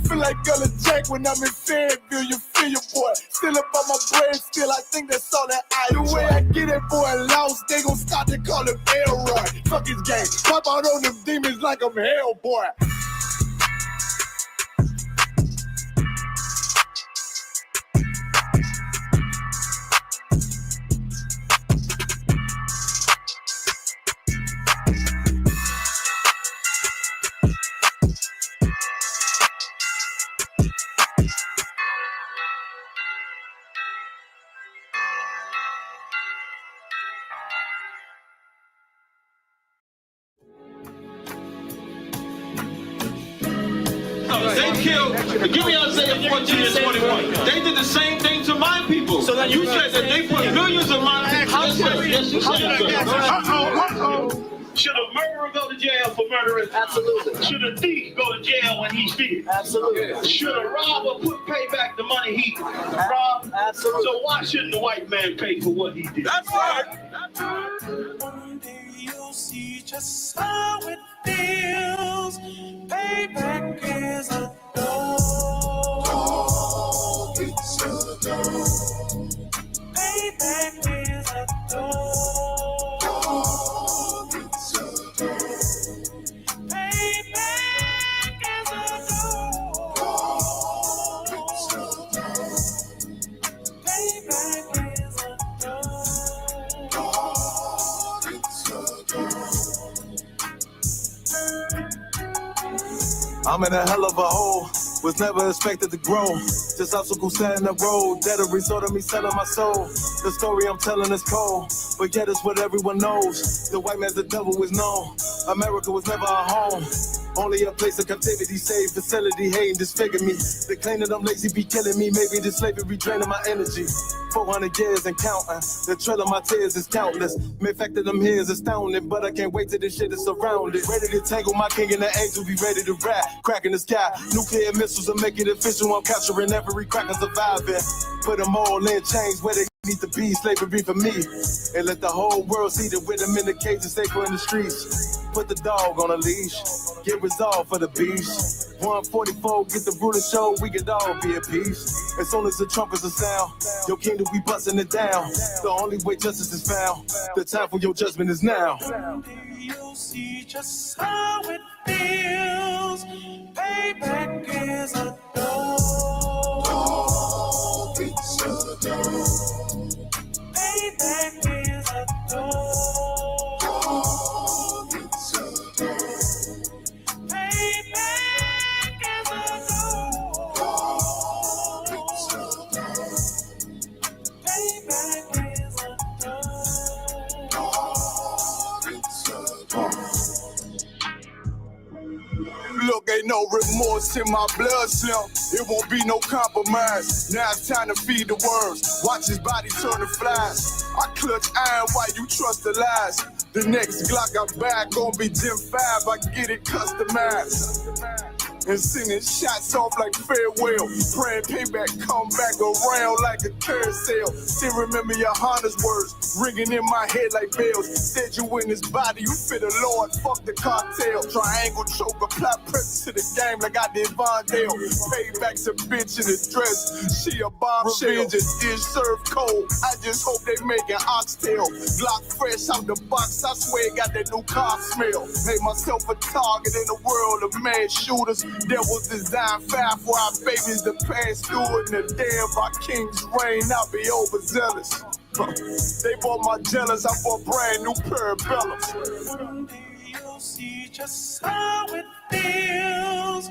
feel like Gullah Jack when I'm in Fayetteville. You feel your boy. Still up on my brain, still I think that's all that I do. The way I get it, boy, lost, they gon' start to call him Elroy. Fuck his game. Pop out on them demons like I'm Hellboy. They killed, give me Isaiah 14 and 21. They did the same thing to my people. So you said that they put millions of my people. Should a murderer go to jail for murdering? Absolutely. Should a thief go to jail when he steals? Absolutely. Should a robber pay back the money he robbed? Absolutely. So why shouldn't the white man pay for what he did? That's right. One day you'll see just how it feels. Payback is a dog. It's a dog. Payback is a dog. It's a dog. Payback is a dog. It's a dog. Payback is a dog. It's a dog. I'm in a hell of a hole, was never expected to grow. Just obstacles set in the road, that a result of me selling my soul. The story I'm telling is cold, but yet it's what everyone knows. The white man's the devil is known. America was never our home. Only a place of captivity, safe facility, hating, disfigure me. They claim that I'm lazy, be killing me. Maybe this slavery draining my energy. 400 years and counting. The trail of my tears is countless. Main fact that I'm here is astounding, but I can't wait till this shit is surrounded. Ready to tangle my king and the angel, be ready to rap. Cracking the sky, nuclear missiles will make it official. I'm capturing every crack and surviving. Put them all in chains where they need to be. Slavery for me. And let the whole world see that with them in the cage and safer in the streets. Put the dog on a leash. Get resolved for the beast. 144, get the ruler show, we could all be at peace. As soon as the trumpets are sound, your kingdom, we busting it down. The only way justice is found, the time for your judgment is now. Someday you'll see just how it feels. Payback is a dog. It's a dog. Payback is a dog. It's a dog. Payback is a dog. It's a dog. Payback is a dog. It's a dog. Look, ain't no remorse in my blood, Slim. It won't be no compromise. Now it's time to feed the worms. Watch his body turn to flies. I clutch iron while you trust the lies. The next Glock I buy gon' be Gen 5. I get it customized. And sending shots off like farewell. Praying payback come back around like a carousel. Still remember your Honda's words ringing in my head like bells. Said you in this body, you fit the Lord, fuck the cartel. Triangle choke, apply pressure to the game like I did Vondale. Payback's a bitch in a dress, she a bombshell. Just dish served cold, I just hope they making oxtail. Glock fresh out the box, I swear it got that new car smell. Made myself a target in the world of mad shooters. There was design 5 for our babies to pass through it. And the day of our king's reign, I'll be overzealous. They bought my jealous, I bought brand new parabellums. Someday you'll see just how it feels.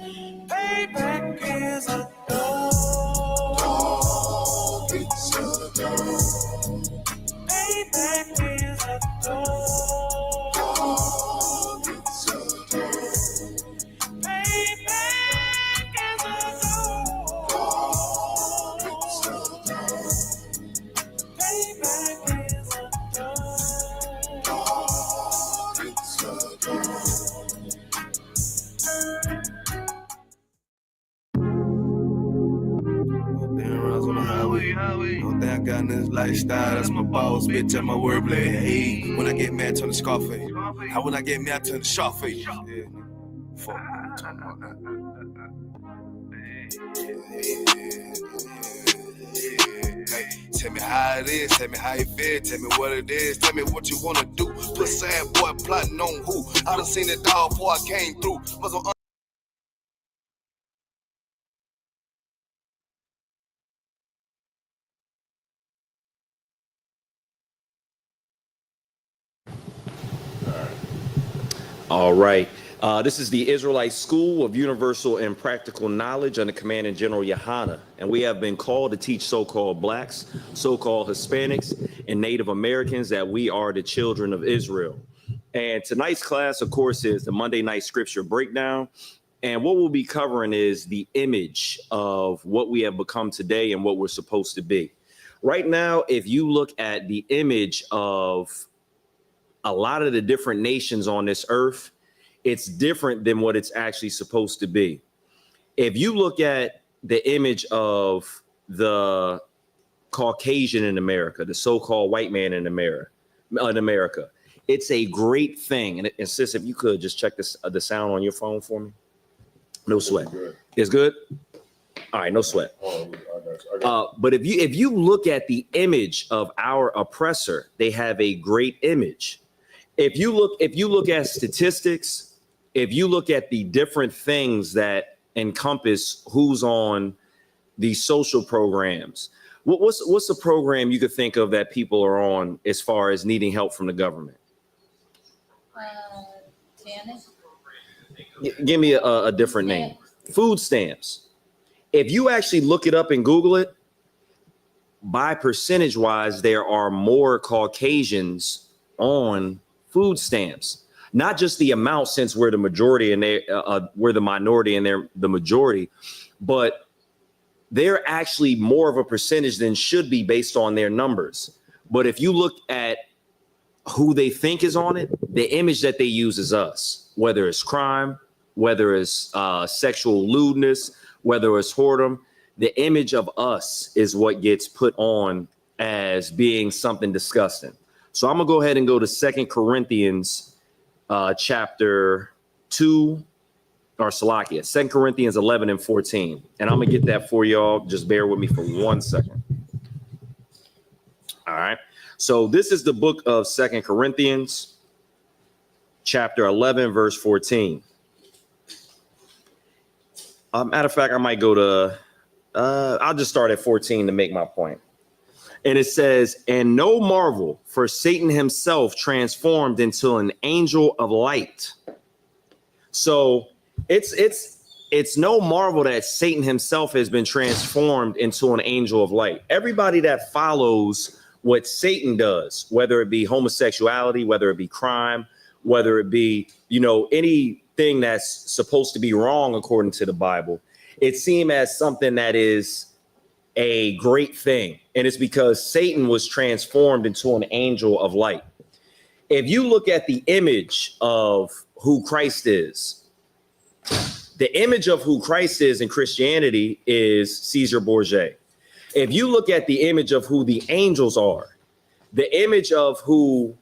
Payback is a dog. It's a dog. Payback is a dog. It's a dog. Payback is a dog. It's a dog. Payback is a dog. It's a dog. Don't think I got in this lifestyle, that's my boss, bitch, and my wordplay. Hey, when I get mad, turn the Scarface. How when I get mad, turn the Sharkface. Yeah. Fuck, I'm talking about that. Hey, tell me how it is, tell me how you feel, tell me what it is, tell me what you wanna do. Put sad boy plotting on who? I done seen it all before I came through. Was on All right. This is the Israelite School of Universal and Practical Knowledge under Commandant General Yohana. And we have been called to teach so-called blacks, so-called Hispanics, and Native Americans that we are the children of Israel. And tonight's class, of course, is the Monday night scripture breakdown. And what we'll be covering is the image of what we have become today and what we're supposed to be. Right now, if you look at the image of a lot of the different nations on this earth, it's different than what it's actually supposed to be. If you look at the image of the Caucasian in America, the so-called white man in America, it's a great thing. And sis, if you could just check this, the sound on your phone for me. No sweat. It's good? All right, no sweat. But if you look at the image of our oppressor, they have a great image. If you look at statistics, if you look at the different things that encompass who's on these social programs, what's a program you could think of that people are on as far as needing help from the government? TANF? Give me a different name. Food stamps. If you actually look it up and Google it, by percentage wise, there are more Caucasians on food stamps. Not just the amount, since we're the majority and we're the minority and they're the majority, but they're actually more of a percentage than should be based on their numbers. But if you look at who they think is on it, the image that they use is us, whether it's crime, whether it's sexual lewdness, whether it's whoredom, the image of us is what gets put on as being something disgusting. So I'm gonna go ahead and go to 2 Corinthians chapter 2, or Salakia, 2 Corinthians 11 and 14. And I'm gonna get that for y'all. Just bear with me for 1 second. All right. So this is the book of 2 Corinthians chapter 11, verse 14. Matter of fact, I might go to, I'll just start at 14 to make my point. And it says, and no marvel, for Satan himself transformed into an angel of light. So it's no marvel that Satan himself has been transformed into an angel of light. Everybody that follows what Satan does, whether it be homosexuality, whether it be crime, whether it be, anything that's supposed to be wrong according to the Bible, it seems as something that is a great thing. And it's because Satan was transformed into an angel of light. If you look at the image of who Christ is, the image of who Christ is in Christianity is Caesar Borgia. If you look at the image of who the angels are, the image of who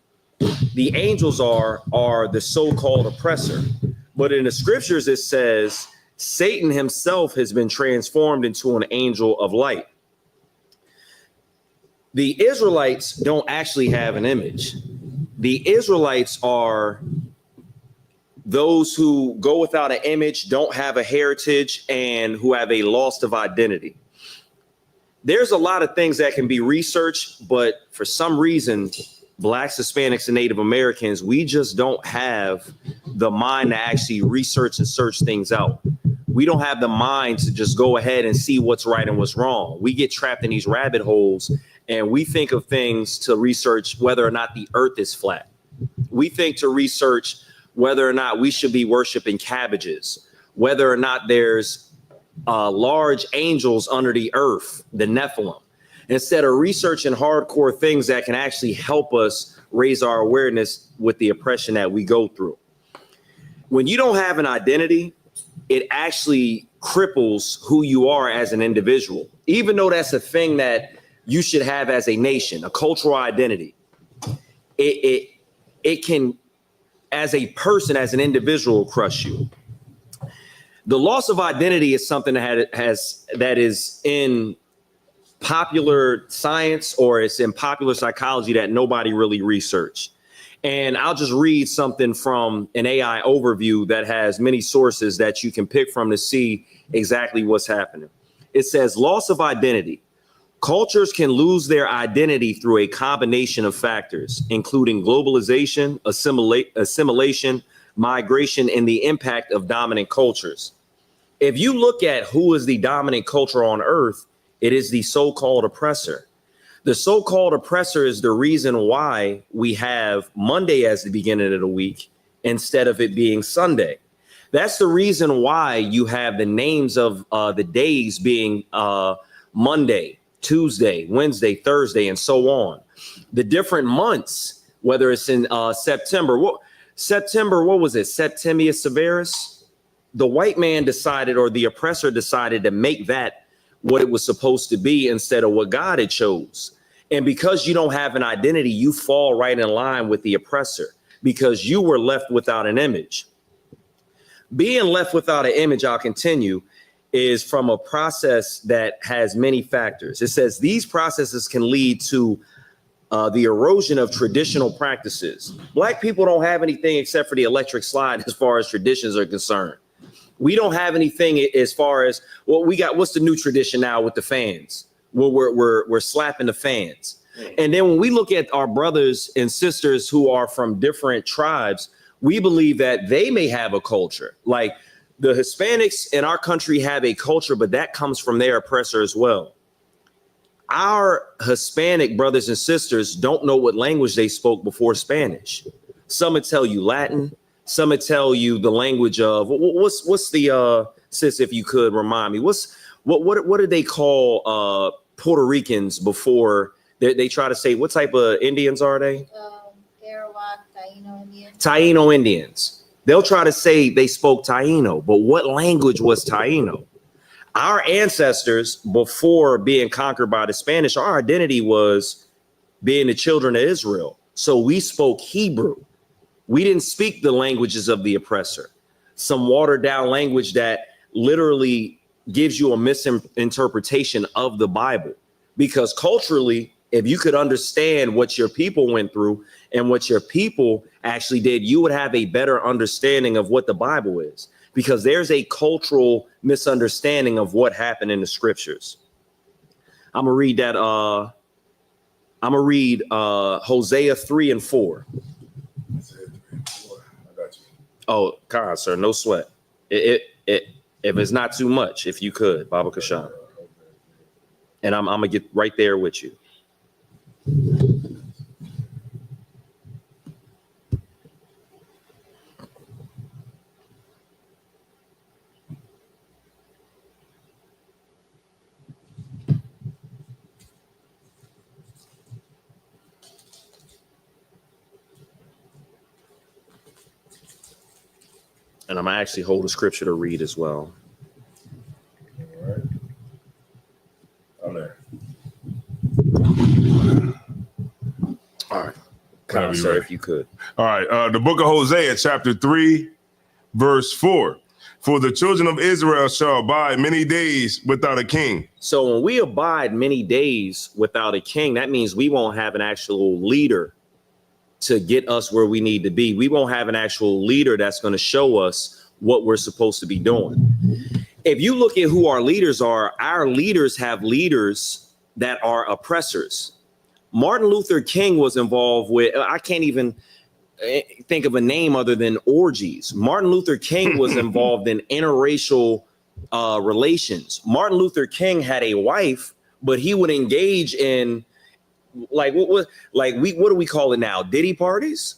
the angels are the so-called oppressor. But in the scriptures, it says Satan himself has been transformed into an angel of light. The Israelites don't actually have an image. The Israelites are those who go without an image, don't have a heritage, and who have a loss of identity. There's a lot of things that can be researched, but for some reason, Blacks, Hispanics, and Native Americans, we just don't have the mind to actually research and search things out. We don't have the mind to just go ahead and see what's right and what's wrong. We get trapped in these rabbit holes and we think of things to research whether or not the earth is flat. We think to research whether or not we should be worshiping cabbages, whether or not there's large angels under the earth, the Nephilim, instead of researching hardcore things that can actually help us raise our awareness with the oppression that we go through. When you don't have an identity, it actually cripples who you are as an individual, even though that's a thing that you should have as a nation, a cultural identity. It can, as a person, as an individual, crush you. The loss of identity is something that is in popular science, or it's in popular psychology that nobody really researched. And I'll just read something from an AI overview that has many sources that you can pick from to see exactly what's happening. It says loss of identity. Cultures can lose their identity through a combination of factors, including globalization, assimilation, migration, and the impact of dominant cultures. If you look at who is the dominant culture on earth, it is the so-called oppressor. The so-called oppressor is the reason why we have Monday as the beginning of the week instead of it being Sunday. That's the reason why you have the names of the days being Monday, Tuesday, Wednesday, Thursday, and so on. The different months, whether it's in September, what was it? Septimius Severus? The white man decided, or the oppressor decided, to make that what it was supposed to be instead of what God had chose. And because you don't have an identity, you fall right in line with the oppressor because you were left without an image. Being left without an image, I'll continue, is from a process that has many factors. It says these processes can lead to the erosion of traditional practices. Black people don't have anything except for the electric slide as far as traditions are concerned. We don't have anything as far as what we got. What's the new tradition now with the fans? We're slapping the fans. And then when we look at our brothers and sisters who are from different tribes, we believe that they may have a culture. Like the Hispanics in our country have a culture, but that comes from their oppressor as well. Our Hispanic brothers and sisters don't know what language they spoke before Spanish. Some would tell you Latin. Some would tell you the language of what's the sis, if you could remind me, what did they call Puerto Ricans before they try to say, what type of Indians are they? Arawak, Taino Indians. Taino Indians. They'll try to say they spoke Taino, but what language was Taino? Our ancestors, before being conquered by the Spanish, our identity was being the children of Israel. So we spoke Hebrew. We didn't speak the languages of the oppressor, some watered down language that literally gives you a misinterpretation of the Bible. Because culturally, if you could understand what your people went through and what your people actually did, you would have a better understanding of what the Bible is. Because there's a cultural misunderstanding of what happened in the scriptures. I'm gonna read that. I'm gonna read Hosea 3:4. Oh, God, sir, no sweat. If it's not too much, if you could, Baba Kashan. And I'm gonna get right there with you. And I'm gonna actually hold a scripture to read as well. All right. I'm there. All right. Come, sir, if you could. All right. The book of Hosea, chapter 3, verse 4. For the children of Israel shall abide many days without a king. So when we abide many days without a king, that means we won't have an actual leader to get us where we need to be. We won't have an actual leader that's going to show us what we're supposed to be doing. If you look at who our leaders have leaders that are oppressors. Martin Luther King was involved with, I can't even think of a name other than orgies. Martin Luther King was involved in interracial relations. Martin Luther King had a wife, but he would engage in what do we call it now? Diddy parties?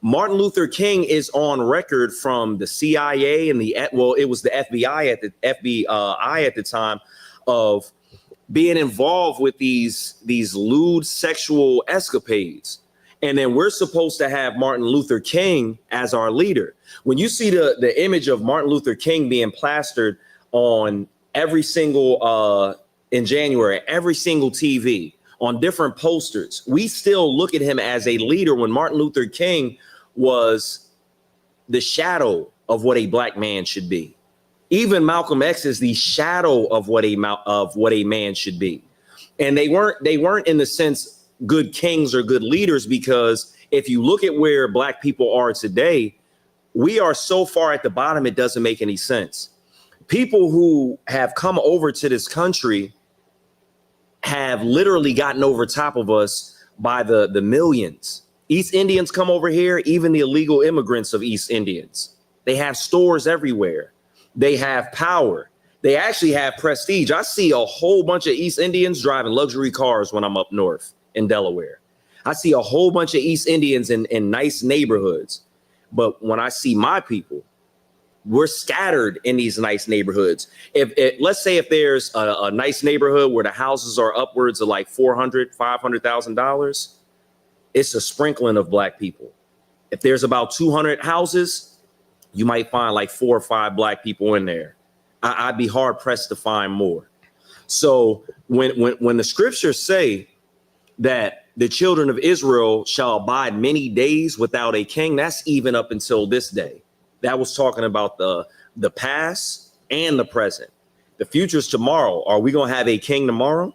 Martin Luther King is on record from the CIA and it was the FBI at the time of being involved with these lewd sexual escapades. And then we're supposed to have Martin Luther King as our leader. When you see the image of Martin Luther King being plastered on every single in January, every single TV, on different posters, we still look at him as a leader when Martin Luther King was the shadow of what a black man should be. Even Malcolm X is the shadow of what a man should be. And they weren't in the sense good kings or good leaders, because if you look at where Black people are today, we are so far at the bottom, it doesn't make any sense. People who have come over to this country have literally gotten over top of us by the millions. East Indians come over here, even the illegal immigrants of East Indians. They have stores everywhere. They have power. They actually have prestige. I see a whole bunch of East Indians driving luxury cars when I'm up north in Delaware. I see a whole bunch of East Indians in nice neighborhoods. But when I see my people, we're scattered in these nice neighborhoods. Let's say if there's a nice neighborhood where the houses are upwards of like $400,000, $500,000, it's a sprinkling of Black people. If there's about 200 houses, you might find like 4 or 5 Black people in there. I'd be hard pressed to find more. So when the scriptures say that the children of Israel shall abide many days without a king, that's even up until this day. That was talking about the past and the present. The future's tomorrow. Are we going to have a king tomorrow?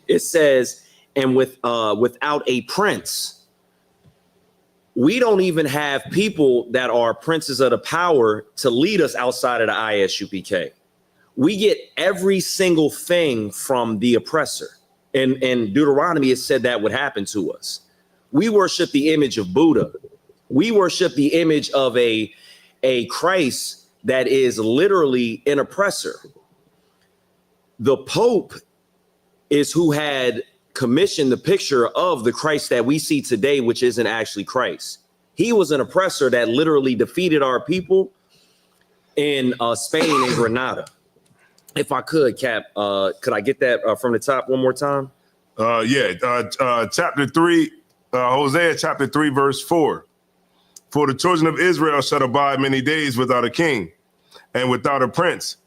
It says, and without a prince. We don't even have people that are princes of the power to lead us outside of the ISUPK. We get every single thing from the oppressor. And Deuteronomy has said that would happen to us. We worship the image of Buddha. We worship the image of a Christ that is literally an oppressor. The Pope is who had commissioned the picture of the Christ that we see today, which isn't actually Christ. He was an oppressor that literally defeated our people in Spain and Granada. If I could, Cap, could I get that from the top one more time? Chapter 3, Hosea chapter 3, verse 4. For the children of Israel shall abide many days without a king, and without a prince,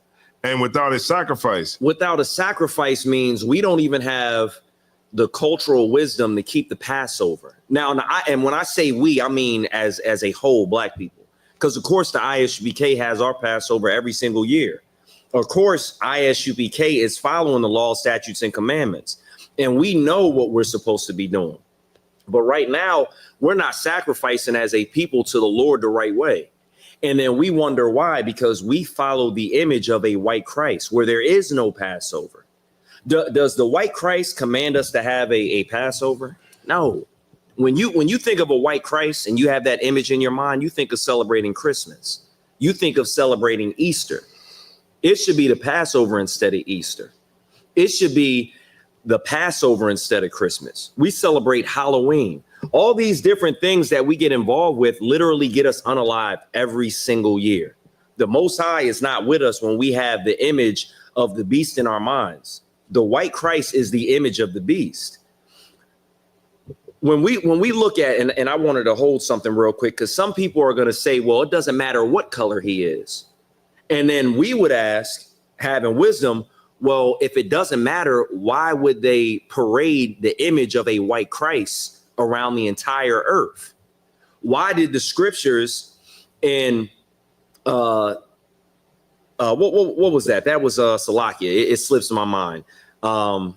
and without a sacrifice. Without a sacrifice means we don't even have the cultural wisdom to keep the Passover. Now, and when I say we, I mean as a whole, Black people. Because, of course, the ISUPK has our Passover every single year. Of course, ISUPK is following the law, statutes, and commandments. And we know what we're supposed to be doing. But right now, we're not sacrificing as a people to the Lord the right way. And then we wonder why, because we follow the image of a white Christ where there is no Passover. Does the white Christ command us to have a Passover? No. When you think of a white Christ and you have that image in your mind, you think of celebrating Christmas. You think of celebrating Easter. It should be the Passover instead of Easter. It should be the Passover instead of Christmas. We celebrate Halloween. All these different things that we get involved with literally get us unalived every single year. The Most High is not with us when we have the image of the beast in our minds. The white Christ is the image of the beast. When we look at, and I wanted to hold something real quick, because some people are going to say, well, it doesn't matter what color he is. And then we would ask, having wisdom, well, if it doesn't matter, why would they parade the image of a white Christ around the entire earth? Why did the scriptures in what was that? That was Salakia. It slips my mind. What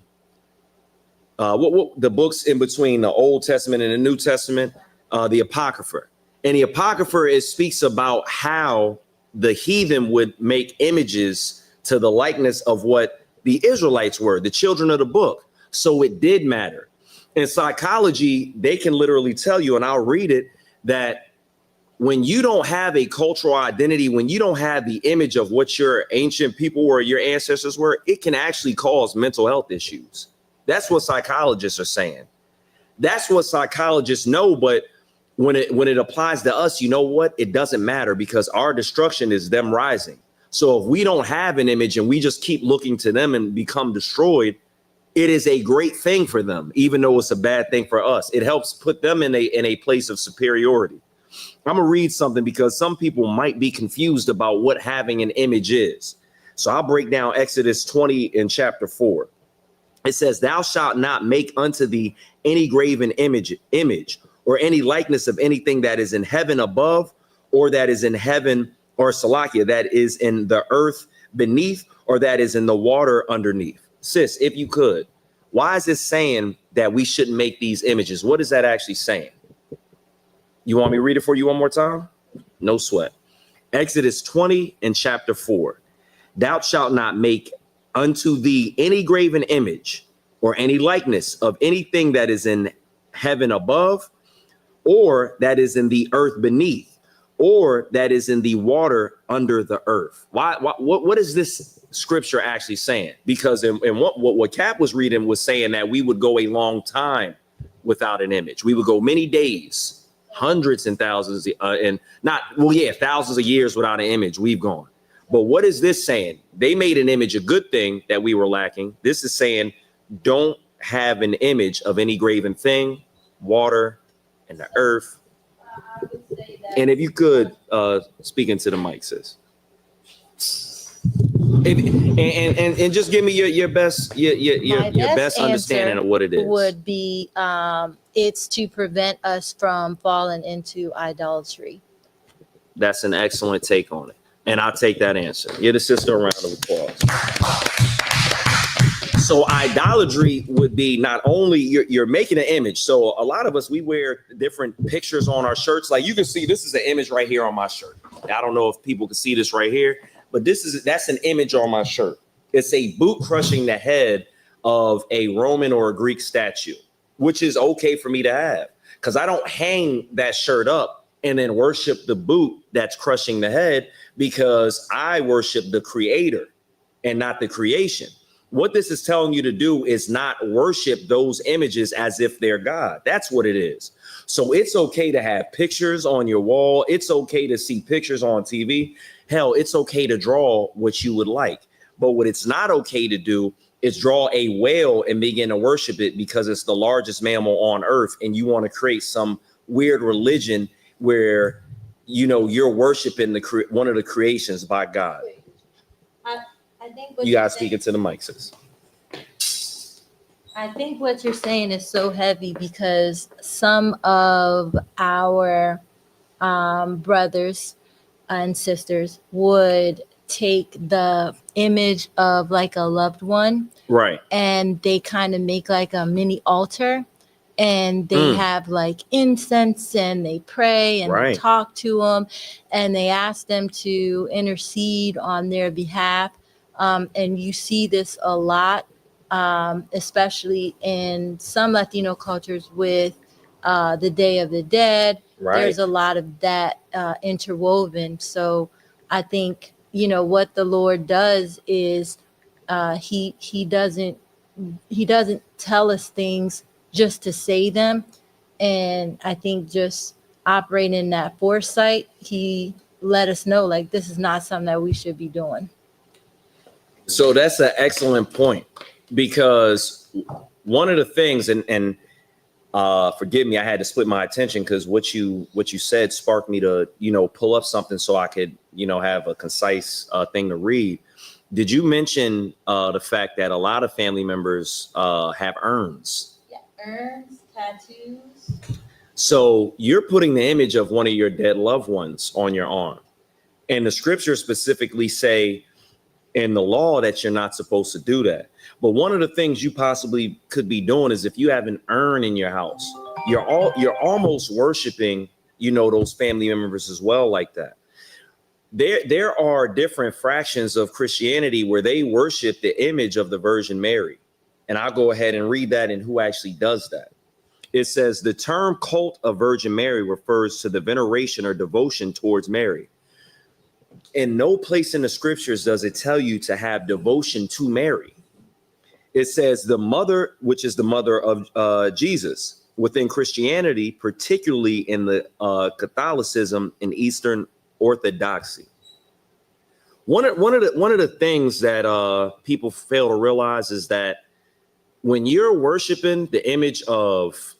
the books in between the Old Testament and the New Testament, the Apocrypha. And the Apocrypha, it speaks about how the heathen would make images to the likeness of what the Israelites were, the children of the book. So it did matter. In psychology, they can literally tell you, and I'll read it, that when you don't have a cultural identity, when you don't have the image of what your ancient people were, your ancestors were, it can actually cause mental health issues. That's what psychologists are saying. That's what psychologists know. But when it applies to us, you know what? It doesn't matter, because our destruction is them rising. So if we don't have an image and we just keep looking to them and become destroyed, it is a great thing for them, even though it's a bad thing for us. It helps put them in a place of superiority. I'm going to read something because some people might be confused about what having an image is. So I'll break down Exodus 20 in chapter 4. It says, thou shalt not make unto thee any graven image or any likeness of anything that is in heaven above, or that is in heaven or Salakia, that is in the earth beneath, or that is in the water underneath? Sis, if you could, why is it saying that we shouldn't make these images? What is that actually saying? You want me to read it for you one more time? No sweat. Exodus 20 and chapter 4. Thou shalt not make unto thee any graven image or any likeness of anything that is in heaven above, or that is in the earth beneath, or that is in the water under the earth. What is this scripture actually saying? Because in what Cap was reading was saying that we would go a long time without an image. We would go many days, hundreds and thousands, thousands of years without an image. We've gone. But what is this saying? They made an image a good thing that we were lacking. This is saying don't have an image of any graven thing, water, and the earth. I would say that. And if you could speak into the mic, sis. And just give me your best best understanding of what it is. Would be it's to prevent us from falling into idolatry. That's an excellent take on it. And I'll take that answer. Give the sister a round of applause. So idolatry would be not only you're making an image. So a lot of us, we wear different pictures on our shirts. Like you can see, this is an image right here on my shirt. I don't know if people can see this right here, but that's an image on my shirt. It's a boot crushing the head of a Roman or a Greek statue, which is okay for me to have because I don't hang that shirt up and then worship the boot that's crushing the head, because I worship the creator and not the creation. What this is telling you to do is not worship those images as if they're God. That's what it is. So it's okay to have pictures on your wall. It's okay to see pictures on TV. Hell, it's okay to draw what you would like. But what it's not okay to do is draw a whale and begin to worship it because it's the largest mammal on earth, and you want to create some weird religion where, you know, you're worshiping one of the creations by God. I think You guys speak into the mic, sis. I think what you're saying is so heavy because some of our brothers and sisters would take the image of like a loved one, Right. and they kind of make like a mini altar, and they have like incense and they pray and they talk to them and they ask them to intercede on their behalf. And you see this a lot, especially in some Latino cultures with the Day of the Dead. Right. There's a lot of that interwoven. So I think, you know, what the Lord does is he doesn't tell us things just to say them. And I think just operating in that foresight, he let us know, like, this is not something that we should be doing. So that's an excellent point, because one of the things, and forgive me, I had to split my attention because what you said sparked me to, you know, pull up something so I could, you know, have a concise thing to read. Did you mention the fact that a lot of family members have urns? Yeah, urns, tattoos. So you're putting the image of one of your dead loved ones on your arm. And the scriptures specifically say in the law that you're not supposed to do that. But one of the things you possibly could be doing is if you have an urn in your house, you're almost worshiping, you know, those family members as well like that. There are different fractions of Christianity where they worship the image of the Virgin Mary. And I'll go ahead and read that and who actually does that. It says the term cult of Virgin Mary refers to the veneration or devotion towards Mary. In no place in the scriptures does it tell you to have devotion to Mary. It says the mother, which is the mother of Jesus. Within Christianity, particularly in the Catholicism and Eastern Orthodoxy. One of the things that people fail to realize is that when you're worshiping the image of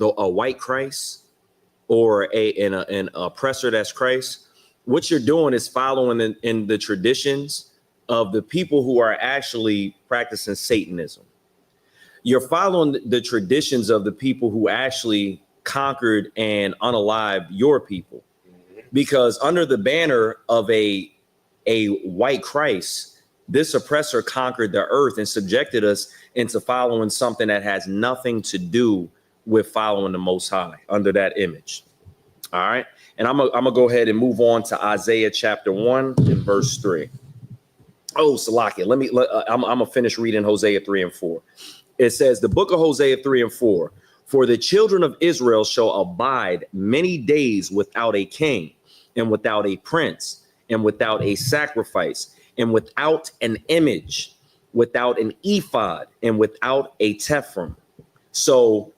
a white Christ or an oppressor that's Christ, what you're doing is following in the traditions of the people who are actually practicing Satanism. You're following the traditions of the people who actually conquered and unalived your people. because under the banner of a white Christ, this oppressor conquered the earth and subjected us into following something that has nothing to do with following the Most High under that image. All right. And I'm gonna go ahead and move on to Isaiah chapter 1 and verse 3. Oh, Salakia, I'm gonna finish reading Hosea 3 and 4. It says, the book of Hosea 3 and 4, for the children of Israel shall abide many days without a king and without a prince and without a sacrifice and without an image, without an ephod and without a tephirim. So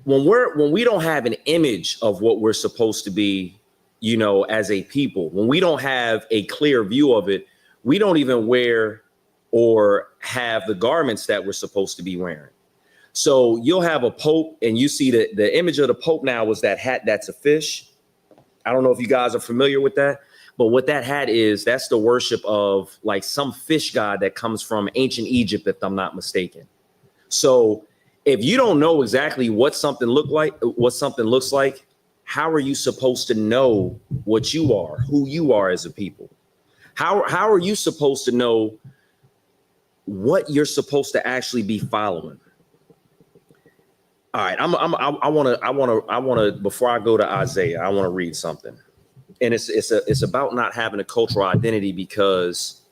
when we don't have an image of what we're supposed to be, you know, as a people, when we don't have a clear view of it, we don't even wear or have the garments that we're supposed to be wearing. So you'll have a pope and you see that the image of the pope now is that hat that's a fish. I don't know if you guys are familiar with that, but what that hat is, that's the worship of like some fish god that comes from ancient Egypt, if I'm not mistaken. So if you don't know exactly what something looks like, how are you supposed to know what you are, who you are as a people? How are you supposed to know what you're supposed to actually be following? All right, I want to before I go to Isaiah, I want to read something, and it's about not having a cultural identity, because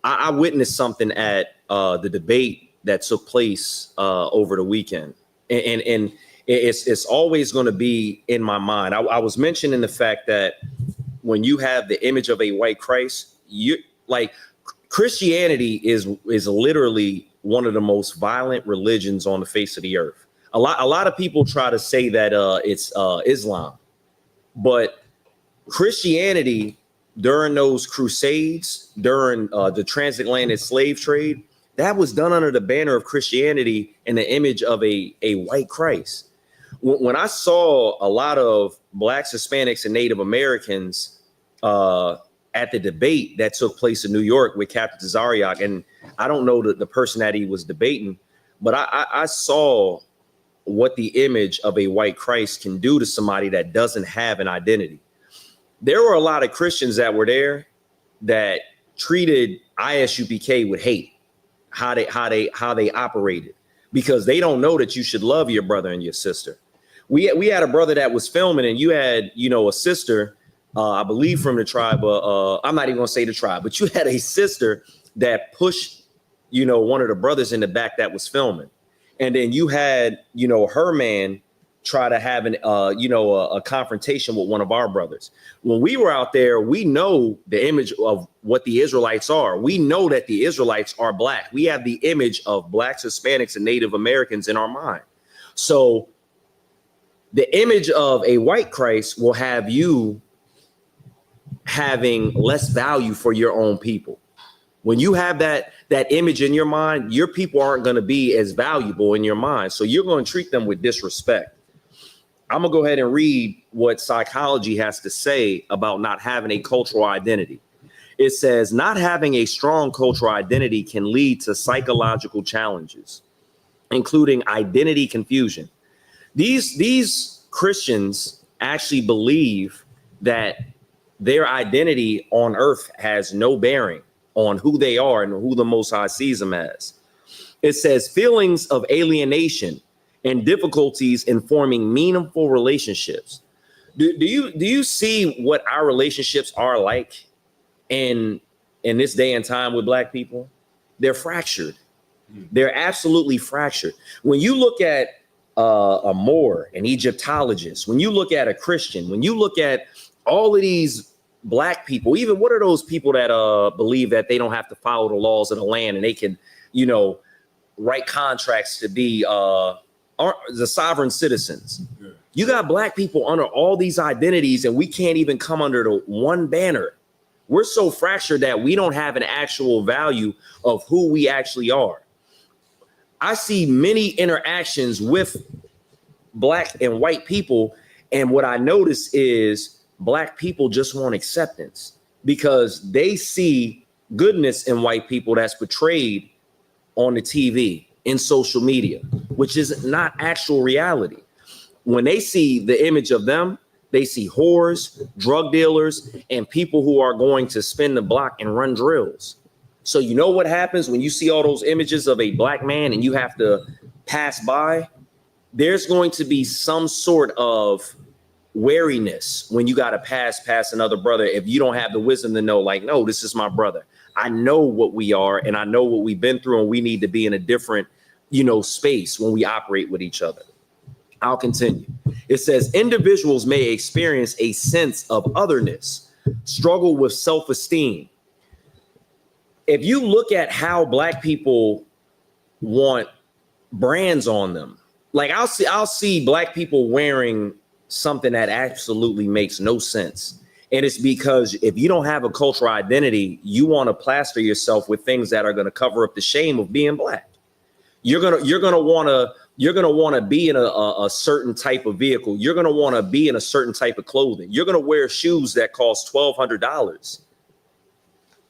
I witnessed something at the debate that took place over the weekend, and it's always going to be in my mind. I was mentioning the fact that when you have the image of a white Christ, Christianity is literally one of the most violent religions on the face of the earth. A lot of people try to say that it's Islam, but Christianity during those crusades, during the transatlantic slave trade, that was done under the banner of Christianity and the image of a white Christ. When I saw a lot of Blacks, Hispanics, and Native Americans at the debate that took place in New York with Captain Tazariak, and I don't know the person that he was debating, but I saw what the image of a white Christ can do to somebody that doesn't have an identity. There were a lot of Christians that were there that treated ISUPK with hate, how they operated, because they don't know that you should love your brother and your sister. We had a brother that was filming, and you had, you know, a sister, I believe from the tribe, I'm not even gonna say the tribe, but you had a sister that pushed, you know, one of the brothers in the back that was filming. And then you had, you know, her man try to have a confrontation with one of our brothers. When we were out there, we know the image of what the Israelites are. We know that the Israelites are Black. We have the image of Blacks, Hispanics, and Native Americans in our mind. So the image of a white Christ will have you having less value for your own people. When you have that image in your mind, your people aren't going to be as valuable in your mind. So you're going to treat them with disrespect. I'm going to go ahead and read what psychology has to say about not having a cultural identity. It says, not having a strong cultural identity can lead to psychological challenges, including identity confusion. These Christians actually believe that their identity on earth has no bearing on who they are and who the Most High sees them as. It says feelings of alienation and difficulties in forming meaningful relationships. Do you see what our relationships are like in this day and time with Black people? They're fractured. They're absolutely fractured. When you look at a Moor, an Egyptologist, when you look at a Christian, when you look at all of these Black people, even what are those people that believe that they don't have to follow the laws of the land and they can, you know, write contracts to be the sovereign citizens? Yeah. You got Black people under all these identities, and we can't even come under the one banner. We're so fractured that we don't have an actual value of who we actually are. I see many interactions with Black and white people, and what I notice is Black people just want acceptance because they see goodness in white people that's portrayed on the TV, in social media, which is not actual reality. When they see the image of them, They see whores, drug dealers, and people who are going to spin the block and run drills. So you know what happens when you see all those images of a black man and you have to pass by? There's going to be some sort of wariness when you got to pass another brother if you don't have the wisdom to know, like, no, this is my brother. I know what we are and I know what we've been through, and we need to be in a different, space when we operate with each other. I'll continue. It says individuals may experience a sense of otherness, struggle with self-esteem. If you look at how black people want brands on them, like I'll see black people wearing something that absolutely makes no sense. And it's because if you don't have a cultural identity, you want to plaster yourself with things that are going to cover up the shame of being black. You're gonna want to be in a certain type of vehicle. You're going to want to be in a certain type of clothing. You're going to wear shoes that cost $1,200,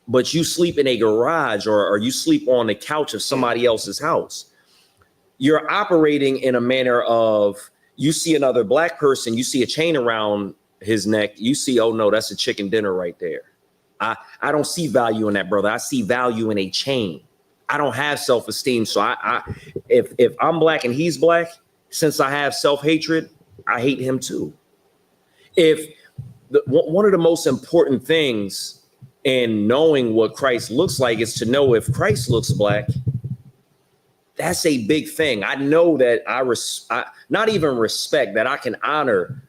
but you sleep in a garage or you sleep on the couch of somebody else's house. You're operating in a manner of, you see another black person, you see a chain around his neck, you see, oh no, that's a chicken dinner right there. I don't see value in that, brother. I see value in a chain. I don't have self-esteem. So if I'm black and he's black, since I have self-hatred, I hate him too. One of the most important things in knowing what Christ looks like is to know if Christ looks black. That's a big thing. I know that I not even respect, that I can honor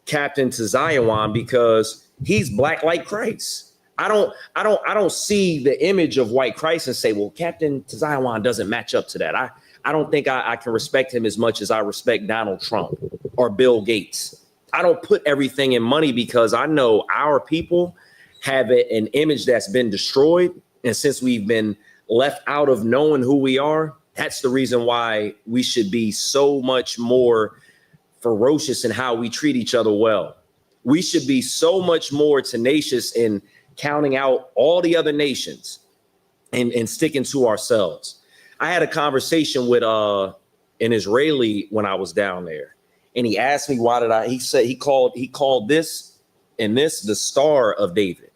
Captain Tzion because he's black like Christ. I don't see the image of white Christ and say, well, Captain Tzion doesn't match up to that. I don't think I can respect him as much as I respect Donald Trump or Bill Gates. I don't put everything in money because I know our people have an image that's been destroyed. And since we've been left out of knowing who we are, that's the reason why we should be so much more ferocious in how we treat each other well. We should be so much more tenacious in counting out all the other nations and sticking to ourselves. I had a conversation with an Israeli when I was down there, and he asked me he said he called this and this the Star of David.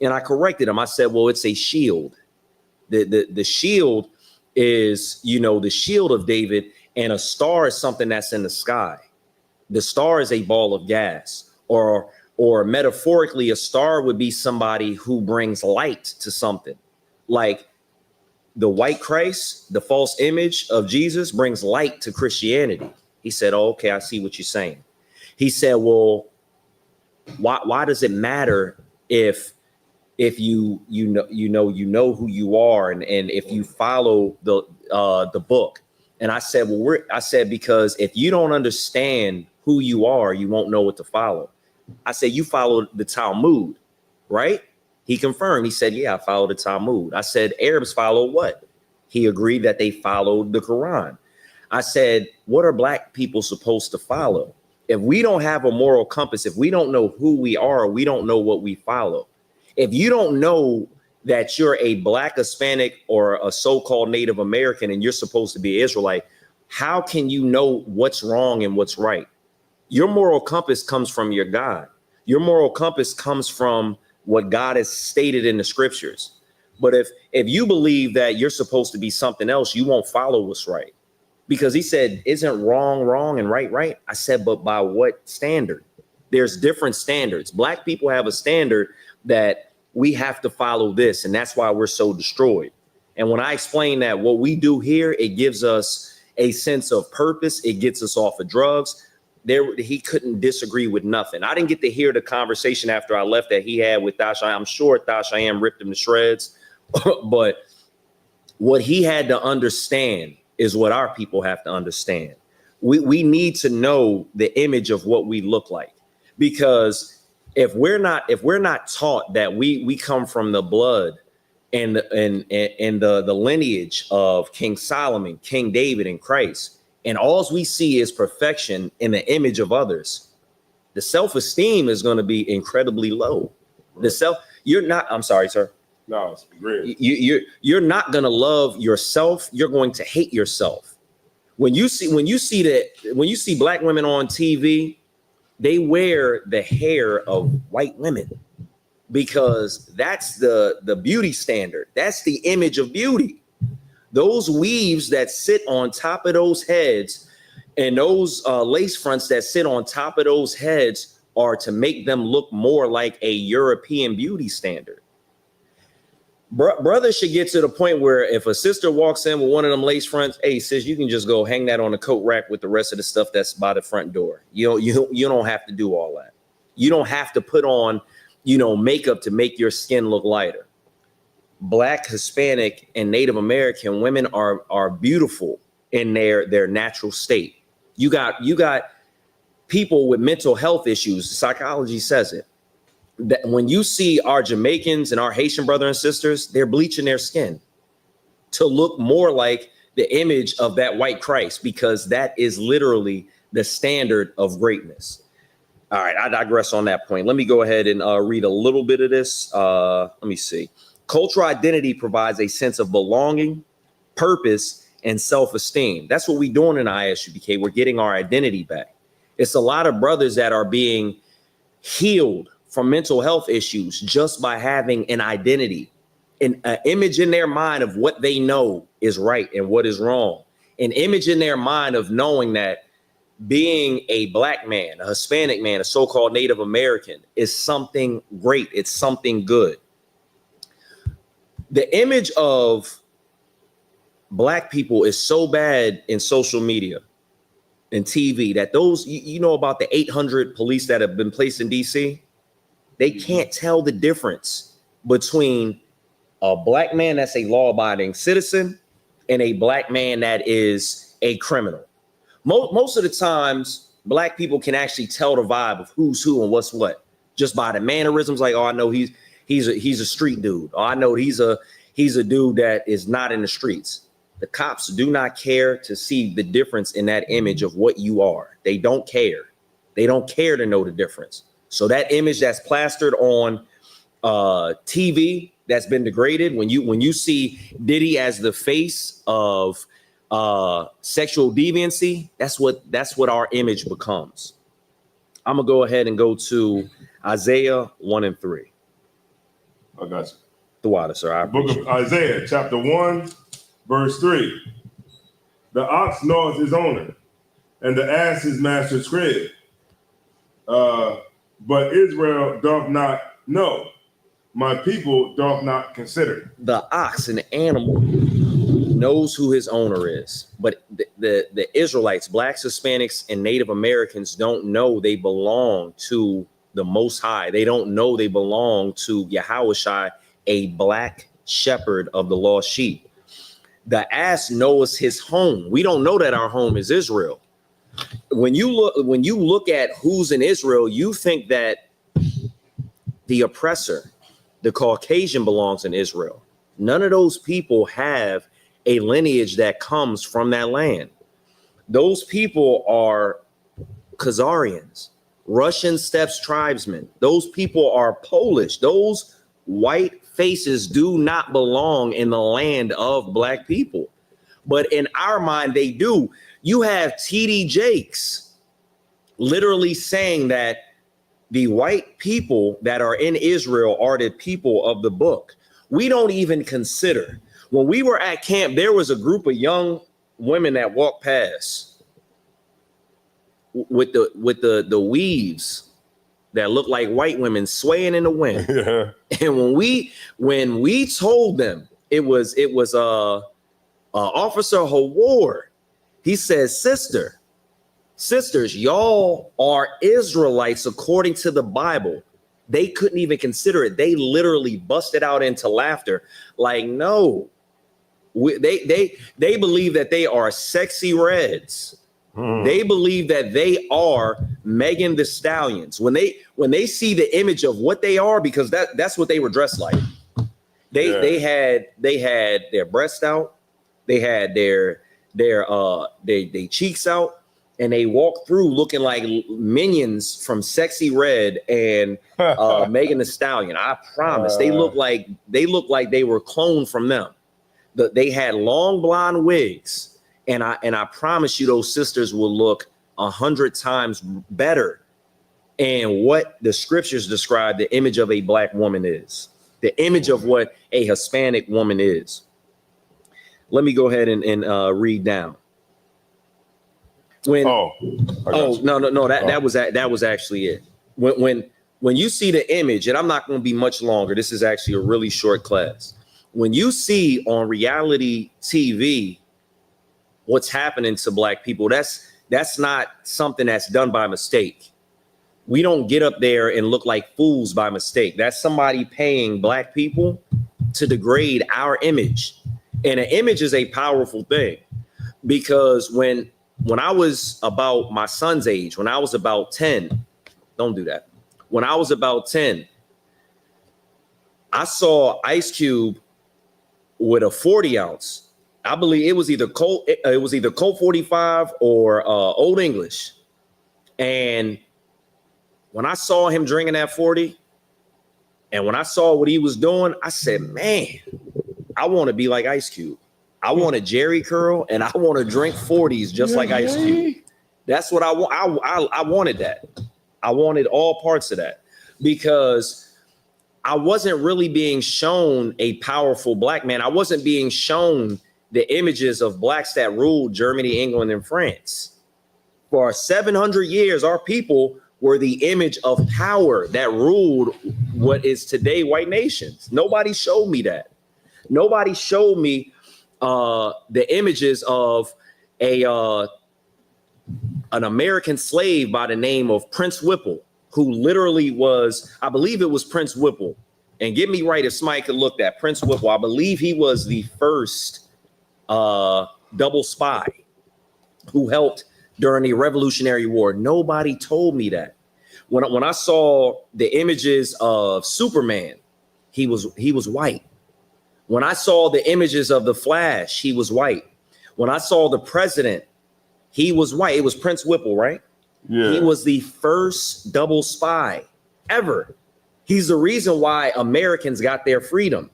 And I corrected him. I said, well, it's a shield. The shield is, the shield of David, and a star is something that's in the sky. The star is a ball of gas, or metaphorically, a star would be somebody who brings light to something. Like the white Christ, the false image of Jesus, brings light to Christianity. He said, oh, okay, I see what you're saying. He said, well, why does it matter if you know who you are and if you follow the book? And I said, because if you don't understand who you are, you won't know what to follow. I said, you follow the Talmud, right? He confirmed. He said, yeah, I follow the Talmud. I said, Arabs follow what? He agreed that they followed the Quran. I said, what are black people supposed to follow? If we don't have a moral compass, if we don't know who we are, we don't know what we follow. If you don't know that you're a black Hispanic or a so-called Native American and you're supposed to be an Israelite, how can you know what's wrong and what's right? Your moral compass comes from your God. Your moral compass comes from what God has stated in the scriptures. But if you believe that you're supposed to be something else, you won't follow what's right. Because he said, isn't wrong and right? I said, but by what standard? There's different standards. Black people have a standard that we have to follow this, and that's why we're so destroyed. And when I explain that what we do here, it gives us a sense of purpose. It gets us off of drugs. He couldn't disagree with nothing. I didn't get to hear the conversation after I left that he had with Tasha. I'm sure Tasha ripped him to shreds, but what he had to understand is what our people have to understand. We need to know the image of what we look like, because if we're not taught that we come from the blood and the lineage of King Solomon, King David, and Christ, and all we see is perfection in the image of others, the self-esteem is going to be incredibly low. I'm sorry, sir. No, it's great. You're not going to love yourself. You're going to hate yourself. When you see black women on TV they wear the hair of white women because that's the beauty standard. That's the image of beauty. Those weaves that sit on top of those heads and those lace fronts that sit on top of those heads are to make them look more like a European beauty standard. Brothers should get to the point where if a sister walks in with one of them lace fronts, hey sis, you can just go hang that on the coat rack with the rest of the stuff that's by the front door. You don't have to do all that. You don't have to put on, makeup to make your skin look lighter. Black, Hispanic, and Native American women are beautiful in their natural state. You got people with mental health issues. Psychology says it. That when you see our Jamaicans and our Haitian brother and sisters, they're bleaching their skin to look more like the image of that white Christ, because that is literally the standard of greatness. All right, I digress on that point. Let me go ahead and read a little bit of this. Let me see. Cultural identity provides a sense of belonging, purpose, and self-esteem. That's what we're doing in ISUPK. We're getting our identity back. It's a lot of brothers that are being healed from mental health issues just by having an identity, an image in their mind of what they know is right and what is wrong, an image in their mind of knowing that being a Black man, a Hispanic man, a so-called Native American is something great. It's something good. The image of Black people is so bad in social media and TV that those, about the 800 police that have been placed in DC, they can't tell the difference between a Black man that's a law-abiding citizen and a Black man that is a criminal. Most of the times, Black people can actually tell the vibe of who's who and what's what just by the mannerisms. Like, oh, I know he's a street dude. Oh, I know he's a dude that is not in the streets. The cops do not care to see the difference in that image of what you are. They don't care. They don't care to know the difference. So that image that's plastered on TV that's been degraded, when you see Diddy as the face of sexual deviancy, that's what our image becomes. I'm gonna go ahead and go to Isaiah 1 and 3. I got you. The water, sir. Book of Isaiah, chapter 1, verse 3. The ox knows his owner, and the ass his master's crib. But Israel doth not know. My people doth not consider. The ox, an animal, knows who his owner is. But the Israelites, Blacks, Hispanics, and Native Americans don't know they belong to the Most High. They don't know they belong to Yahushua, a black shepherd of the lost sheep. The ass knows his home. We don't know that our home is Israel. When you look at who's in Israel, you think that the oppressor, the Caucasian, belongs in Israel. None of those people have a lineage that comes from that land. Those people are Khazarians, Russian steppes tribesmen. Those people are Polish. Those white faces do not belong in the land of Black people. But in our mind, they do. You have T.D. Jakes literally saying that the white people that are in Israel are the people of the book. We don't even consider. When we were at camp, there was a group of young women that walked past with the weaves that looked like white women swaying in the wind. Yeah. And when we told them it was Officer Howard, he says, sisters, y'all are Israelites according to the Bible. They couldn't even consider it. They literally busted out into laughter. Like, no, they believe that they are sexy reds. They believe that they are Megan Thee Stallions. When they see the image of what they are, because that's what they were dressed like. They had their breasts out, they had their cheeks out, and they walked through looking like minions from Sexy Red and Megan Thee Stallion. I promise. They look like they were cloned from them. They had long blonde wigs. And I promise you, those sisters will look 100 times better and what the scriptures describe the image of a black woman is, the image of what a Hispanic woman is. Let me go ahead and read down. When no, that was actually it. When you see the image, and I'm not going to be much longer. This is actually a really short class. When you see on reality TV what's happening to black people, that's not something that's done by mistake. We don't get up there and look like fools by mistake. That's somebody paying black people to degrade our image. And an image is a powerful thing, because when I was about my son's age, when I was about 10, don't do that. When I was about 10, I saw Ice Cube with a 40 ounce. I believe it was either Colt 45 or Old English. And when I saw him drinking that 40, and when I saw what he was doing, I said, man, I want to be like Ice Cube. I want a Jerry curl, and I want to drink 40s just like Ice Cube. That's what I want. I wanted that. I wanted all parts of that, because I wasn't really being shown a powerful black man. I wasn't being shown the images of blacks that ruled Germany, England, and France. For 700 years, our people were the image of power that ruled what is today white nations. Nobody showed me that. Nobody showed me the images of an American slave by the name of Prince Whipple, who literally was, I believe it was Prince Whipple. And get me right if somebody could look that. Prince Whipple, I believe he was the first double spy who helped during the Revolutionary War. Nobody told me that. When I saw the images of Superman, he was white. When I saw the images of the Flash, he was white. When I saw the president, he was white. It was Prince Whipple, right? Yeah. He was the first double spy ever. He's the reason why Americans got their freedom.